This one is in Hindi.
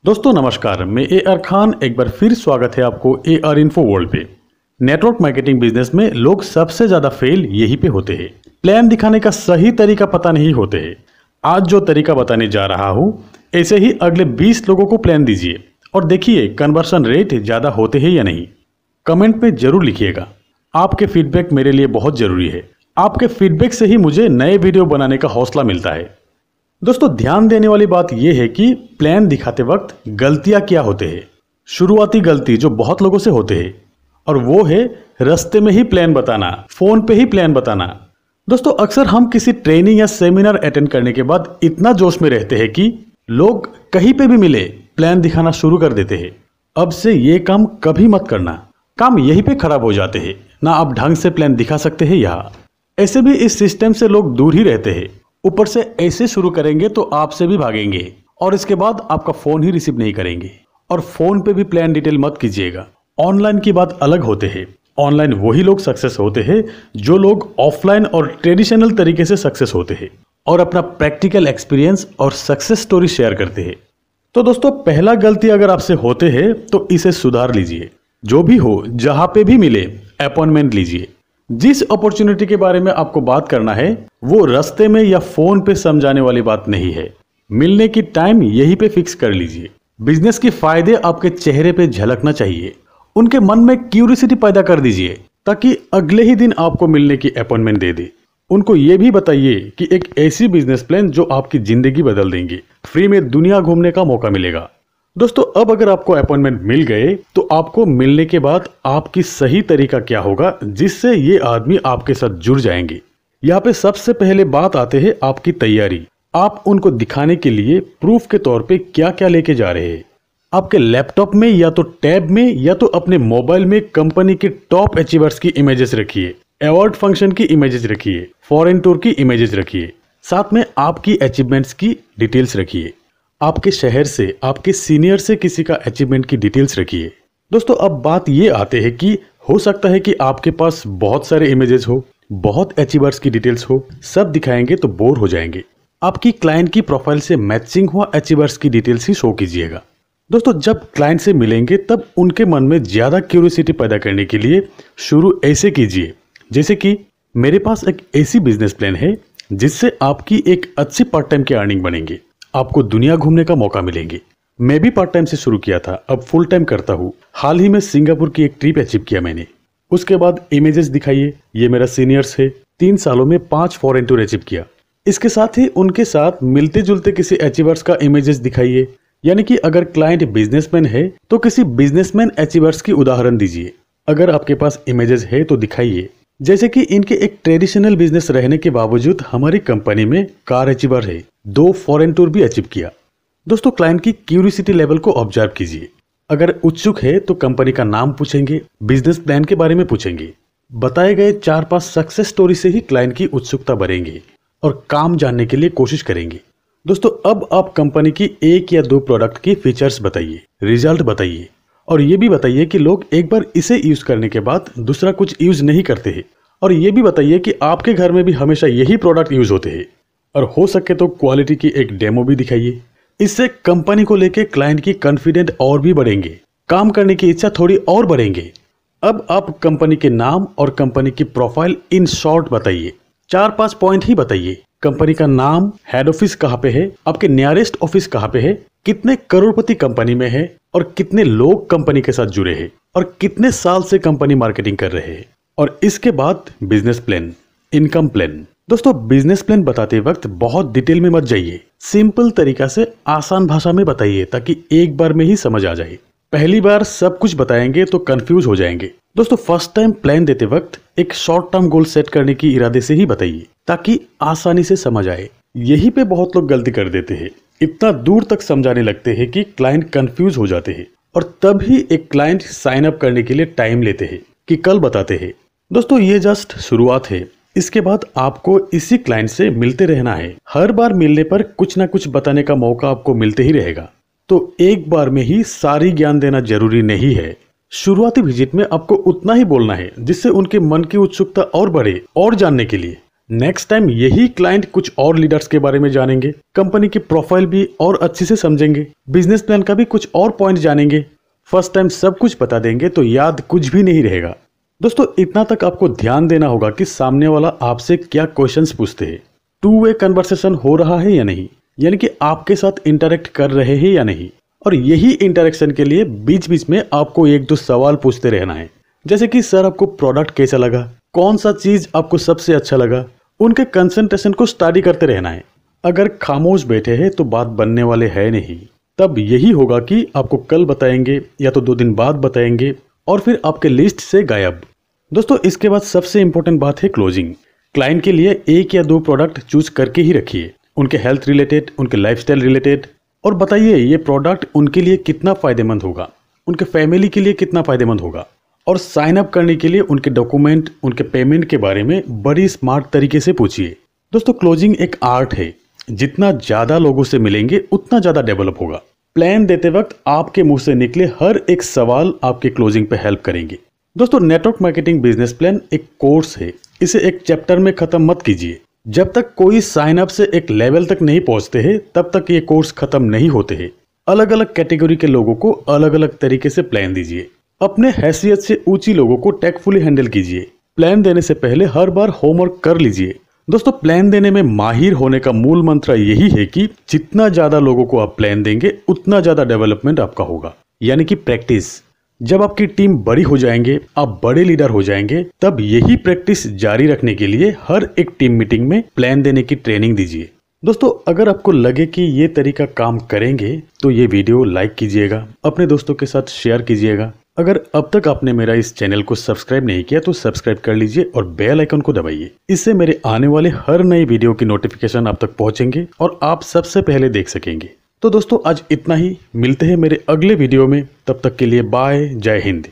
दोस्तों नमस्कार, मैं AR खान एक बार फिर स्वागत है आपको AR इन्फो वर्ल्ड पे। नेटवर्क मार्केटिंग बिजनेस में लोग सबसे ज्यादा फेल यहीं पे होते हैं। प्लान दिखाने का सही तरीका पता नहीं होते हैं। आज जो तरीका बताने जा रहा हूँ, ऐसे ही अगले 20 लोगों को प्लान दीजिए और देखिए कन्वर्शन रेट ज्यादा होते हैं या नहीं। कमेंट में जरूर लिखिएगा। आपके फीडबैक मेरे लिए बहुत जरूरी है। आपके फीडबैक से ही मुझे नए वीडियो बनाने का हौसला मिलता है। दोस्तों ध्यान देने वाली बात यह है कि प्लान दिखाते वक्त गलतियां क्या होते हैं। शुरुआती गलती जो बहुत लोगों से होते हैं और वो है रास्ते में ही प्लान बताना, फोन पे ही प्लान बताना। दोस्तों अक्सर हम किसी ट्रेनिंग या सेमिनार अटेंड करने के बाद इतना जोश में रहते हैं कि लोग कहीं पे भी मिले प्लान दिखाना शुरू कर देते हैं। अब से ये काम कभी मत करना, काम यहीं पे खराब हो जाते हैं। ना आप ढंग से प्लान दिखा सकते हैं यहाँ। ऐसे भी इस सिस्टम से लोग दूर ही रहते हैं। ऊपर से ऐसे शुरू करेंगे तो आपसे भी भागेंगे और इसके बाद आपका फोन ही रिसीव नहीं करेंगे। और फोन पे भी प्लान डिटेल मत कीजिएगा। ऑनलाइन की बात अलग होते हैं। ऑनलाइन वही लोग सक्सेस होते हैं जो लोग ऑफलाइन और ट्रेडिशनल तरीके से सक्सेस होते हैं और अपना प्रैक्टिकल एक्सपीरियंस और सक्सेस स्टोरी शेयर करते हैं। तो दोस्तों पहला गलती अगर आपसे होते हैं तो इसे सुधार लीजिए। जो भी हो, जहां पे भी मिले अपॉइंटमेंट लीजिए। जिस अपॉर्चुनिटी के बारे में आपको बात करना है वो रास्ते में या फोन पे समझाने वाली बात नहीं है। मिलने की टाइम यहीं पे फिक्स कर लीजिए। बिजनेस के फायदे आपके चेहरे पे झलकना चाहिए। उनके मन में क्यूरियोसिटी पैदा कर दीजिए ताकि अगले ही दिन आपको मिलने की अपॉइंटमेंट दे दे। उनको ये भी बताइए कि एक ऐसी बिजनेस प्लान जो आपकी जिंदगी बदल देंगे। फ्री में दुनिया घूमने का मौका मिलेगा। दोस्तों अब अगर आपको अपॉइंटमेंट मिल गए तो आपको मिलने के बाद आपकी सही तरीका क्या होगा जिससे ये आदमी आपके साथ जुड़ जाएंगे। यहाँ पे सबसे पहले बात आते हैं आपकी तैयारी। आप उनको दिखाने के लिए प्रूफ के तौर पे क्या क्या लेके जा रहे हैं। आपके लैपटॉप में या तो टैब में या तो अपने मोबाइल में कंपनी के टॉप अचीवर्स की इमेजेस रखिए, अवार्ड फंक्शन की इमेजेस रखिए, फॉरेन टूर की इमेजेस रखिए, साथ में आपकी अचीवमेंट्स की डिटेल्स रखिए। आपके शहर से, आपके सीनियर से किसी का अचीवमेंट की डिटेल्स रखिए। दोस्तों अब बात ये आते हैं कि हो सकता है कि आपके पास बहुत सारे इमेजेस हो, बहुत अचीवर्स की डिटेल्स हो, सब दिखाएंगे तो बोर हो जाएंगे। आपकी क्लाइंट की प्रोफाइल से मैचिंग हुआ अचीवर्स की डिटेल्स ही शो कीजिएगा। दोस्तों जब क्लाइंट से मिलेंगे तब उनके मन में ज्यादा क्यूरियोसिटी पैदा करने के लिए शुरू ऐसे कीजिए जैसे कि मेरे पास एक ऐसी बिजनेस प्लान है जिससे आपकी एक अच्छी पार्ट टाइम की अर्निंग बनेंगे। आपको दुनिया घूमने का मौका मिलेंगे। मैं भी पार्ट टाइम से शुरू किया था, अब फुल टाइम करता हूँ। हाल ही में सिंगापुर की एक ट्रिप अचीव किया मैंने। उसके बाद इमेजेस दिखाइए। ये मेरा सीनियर्स है, 3 सालों में 5 फॉरेन टूर अचीव किया। इसके साथ ही उनके साथ मिलते जुलते किसी अचीवर्स का इमेजेस दिखाइए। यानी कि अगर क्लाइंट बिजनेसमैन है तो किसी बिजनेसमैन अचीवर्स की उदाहरण दीजिए। अगर आपके पास इमेजेस है तो दिखाइए। जैसे कि इनके एक ट्रेडिशनल बिजनेस रहने के बावजूद हमारी कंपनी में कार अचीवर है, 2 फॉरेन टूर भी अचीव किया। दोस्तों क्लाइंट की क्यूरियोसिटी लेवल को ऑब्जर्व कीजिए। अगर उत्सुक है तो कंपनी का नाम पूछेंगे, बिजनेस प्लान के बारे में पूछेंगे। बताए गए 4-5 सक्सेस स्टोरी से ही क्लाइंट की उत्सुकता बढ़ेंगे और काम जानने के लिए कोशिश करेंगे। दोस्तों अब आप कंपनी की 1 या 2 प्रोडक्ट की फीचर्स बताइए, रिजल्ट बताइए और ये भी बताइए कि लोग एक बार इसे यूज करने के बाद दूसरा कुछ यूज नहीं करते हैं। और ये भी बताइए कि आपके घर में भी हमेशा यही प्रोडक्ट यूज होते हैं। और हो सके तो क्वालिटी की एक डेमो भी दिखाइए। इससे कंपनी को लेके क्लाइंट की कॉन्फिडेंट और भी बढ़ेंगे, काम करने की इच्छा थोड़ी और बढ़ेंगे। अब आप कंपनी के नाम और कंपनी की प्रोफाइल इन शॉर्ट बताइए। 4-5 पॉइंट ही बताइए। कंपनी का नाम, हेड ऑफिस कहाँ पे है, आपके नियरेस्ट ऑफिस कहाँ पे है, कितने करोड़पति कंपनी में है और कितने लोग कंपनी के साथ जुड़े हैं और कितने साल से कंपनी मार्केटिंग कर रहे हैं। और इसके बाद बिजनेस प्लान, इनकम प्लान। दोस्तों बिजनेस प्लान बताते वक्त बहुत डिटेल में मत जाइए। सिंपल तरीका से आसान भाषा में बताइए ताकि एक बार में ही समझ आ जाए। पहली बार सब कुछ बताएंगे तो कंफ्यूज हो जाएंगे। दोस्तों फर्स्ट टाइम प्लान देते वक्त एक शॉर्ट टर्म गोल सेट करने की इरादे से ही बताइए ताकि आसानी से समझ आए। यहीं पे बहुत लोग गलती कर देते हैं। इतना दूर तक समझाने लगते हैं कि क्लाइंट कंफ्यूज हो जाते हैं और तब ही एक क्लाइंट साइन अप करने के लिए टाइम लेते हैं कि कल बताते हैं। दोस्तों ये जस्ट शुरुआत है। इसके बाद आपको इसी क्लाइंट से मिलते रहना है। हर बार मिलने पर कुछ ना कुछ बताने का मौका आपको मिलते ही रहेगा। तो एक बार में ही सारी ज्ञान देना जरूरी नहीं है। शुरुआती विजिट में आपको उतना ही बोलना है जिससे उनके मन की उत्सुकता और बढ़े और जानने के लिए। नेक्स्ट टाइम यही क्लाइंट कुछ और लीडर्स के बारे में जानेंगे, कंपनी की प्रोफाइल भी और अच्छे से समझेंगे, बिजनेस प्लान का भी कुछ और पॉइंट जानेंगे। फर्स्ट टाइम सब कुछ बता देंगे तो याद कुछ भी नहीं रहेगा। दोस्तों इतना तक आपको ध्यान देना होगा कि सामने वाला आपसे क्या क्वेश्चंस पूछते हैं, टू वे कन्वर्सेशन हो रहा है या नहीं, यानी कि आपके साथ इंटरेक्ट कर रहे हैं या नहीं। और यही इंटरेक्शन के लिए बीच बीच में आपको एक दो सवाल पूछते रहना है, जैसे कि सर आपको प्रोडक्ट कैसा लगा, कौन सा चीज आपको सबसे अच्छा लगा। उनके कंसंट्रेशन को स्टडी करते रहना है। अगर खामोश बैठे हैं तो बात बनने वाले है नहीं। तब यही होगा कि आपको कल बताएंगे या तो 2 दिन बाद बताएंगे और फिर आपके लिस्ट से गायब। दोस्तों इसके बाद सबसे इंपॉर्टेंट बात है क्लोजिंग। क्लाइंट के लिए 1 या 2 प्रोडक्ट चूज करके ही रखिए, उनके हेल्थ रिलेटेड, उनके लाइफस्टाइल रिलेटेड, और बताइए ये प्रोडक्ट उनके लिए कितना फायदेमंद होगा, उनके फैमिली के लिए कितना फायदेमंद होगा। और साइन अप करने के लिए उनके डॉक्यूमेंट, उनके पेमेंट के बारे में बड़ी स्मार्ट तरीके से पूछिए। दोस्तों क्लोजिंग एक आर्ट है, जितना ज्यादा लोगों से मिलेंगे उतना ज्यादा डेवलप होगा। प्लान देते वक्त आपके मुंह से निकले हर एक सवाल आपके क्लोजिंग पे हेल्प करेंगे। दोस्तों नेटवर्क मार्केटिंग बिजनेस प्लान एक कोर्स है, इसे एक चैप्टर में खत्म मत कीजिए। जब तक कोई साइन अप से एक लेवल तक नहीं पहुंचते हैं तब तक ये कोर्स खत्म नहीं होते हैं। अलग अलग कैटेगरी के लोगों को अलग अलग तरीके से प्लान दीजिए। अपने हैसियत से ऊंची लोगों को टेकफुली हैंडल कीजिए। प्लान देने से पहले हर बार होमवर्क कर लीजिए। दोस्तों प्लान देने में माहिर होने का मूल मंत्र यही है कि जितना ज्यादा लोगों को आप प्लान देंगे उतना ज्यादा डेवलपमेंट आपका होगा, यानी कि प्रैक्टिस। जब आपकी टीम बड़ी हो जाएंगे, आप बड़े लीडर हो जाएंगे, तब यही प्रैक्टिस जारी रखने के लिए हर एक टीम मीटिंग में प्लान देने की ट्रेनिंग दीजिए। दोस्तों अगर आपको लगे कि ये तरीका काम करेंगे तो ये वीडियो लाइक कीजिएगा, अपने दोस्तों के साथ शेयर कीजिएगा। अगर अब तक आपने मेरा इस चैनल को सब्सक्राइब नहीं किया तो सब्सक्राइब कर लीजिए और बेल आइकन को दबाइए। इससे मेरे आने वाले हर नई वीडियो की नोटिफिकेशन आप तक पहुंचेंगे और आप सबसे पहले देख सकेंगे। तो दोस्तों आज इतना ही, मिलते हैं मेरे अगले वीडियो में। तब तक के लिए बाय, जय हिंद।